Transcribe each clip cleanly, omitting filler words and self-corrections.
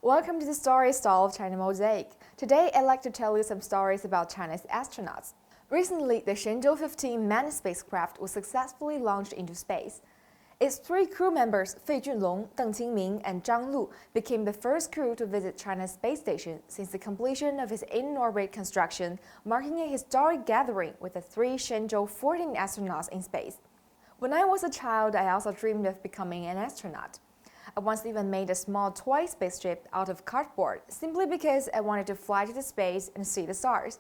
Welcome to the Story Stall of China Mosaic. Today, I'd like to tell you some stories about China's astronauts. Recently, the Shenzhou 15 manned spacecraft was successfully launched into space. Its three crew members, Fei Junlong, Deng Qingming, and Zhang Lu, became the first crew to visit China's space station since the completion of its in-orbit construction, marking a historic gathering with the three Shenzhou 14 astronauts in space. When I was a child, I also dreamed of becoming an astronaut. I once even made a small toy spaceship out of cardboard simply because I wanted to fly to the space and see the stars.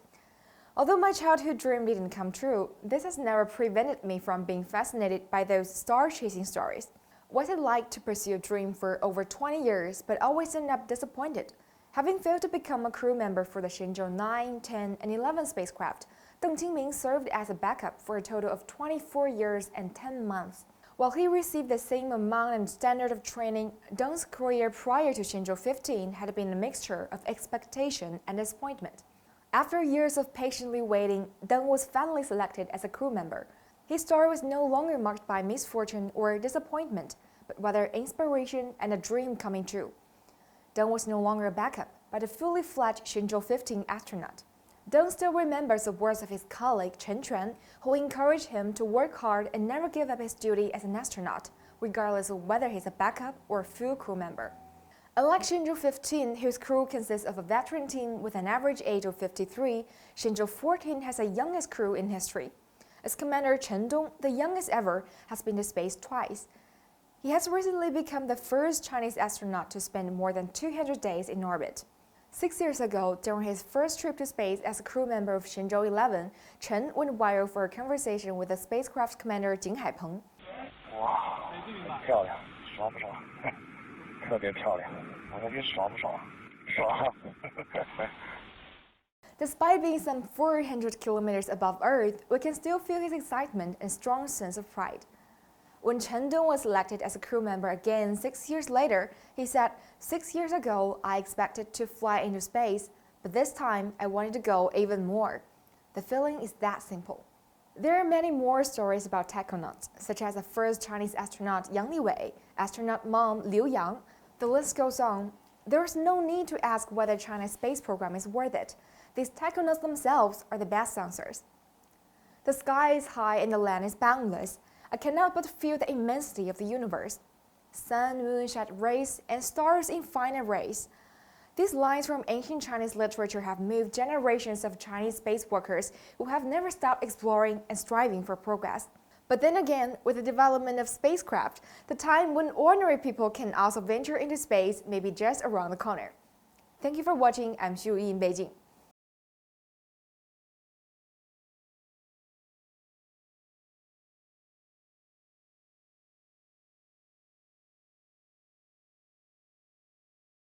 Although my childhood dream didn't come true, this has never prevented me from being fascinated by those star-chasing stories. What's it like to pursue a dream for over 20 years but always end up disappointed? Having failed to become a crew member for the Shenzhou 9, 10, and 11 spacecraft, Deng Qingming served as a backup for a total of 24 years and 10 months. While he received the same amount and standard of training, Deng's career prior to Shenzhou 15 had been a mixture of expectation and disappointment. After years of patiently waiting, Deng was finally selected as a crew member. His story was no longer marked by misfortune or disappointment, but rather inspiration and a dream coming true. Deng was no longer a backup, but a fully fledged Shenzhou 15 astronaut. Deng still remembers the words of his colleague Chen Quan, who encouraged him to work hard and never give up his duty as an astronaut, regardless of whether he's a backup or a full crew member. Unlike Shenzhou 15, whose crew consists of a veteran team with an average age of 53, Shenzhou 14 has the youngest crew in history. As Commander Chen Dong, the youngest ever, has been to space twice. He has recently become the first Chinese astronaut to spend more than 200 days in orbit. 6 years ago, during his first trip to space as a crew member of Shenzhou 11, Chen went viral for a conversation with the spacecraft commander Jing Haipeng. Wow, 漂亮，爽不爽？特别漂亮，我说你爽不爽？爽。Despite being some 400 kilometers above Earth, we can still feel his excitement and strong sense of pride. When Chen Dong was selected as a crew member again 6 years later, he said, 6 years ago, I expected to fly into space, but this time I wanted to go even more. The feeling is that simple. There are many more stories about technonauts, such as the first Chinese astronaut Yang Liwei, astronaut mom Liu Yang. The list goes on. There is no need to ask whether China's space program is worth it. These technonauts themselves are the best answers. The sky is high and the land is boundless. I cannot but feel the immensity of the universe. Sun, moon shed rays, and stars infinite rays. These lines from ancient Chinese literature have moved generations of Chinese space workers who have never stopped exploring and striving for progress. But then again, with the development of spacecraft, the time when ordinary people can also venture into space may be just around the corner. Thank you for watching. I'm Xu Yi in Beijing.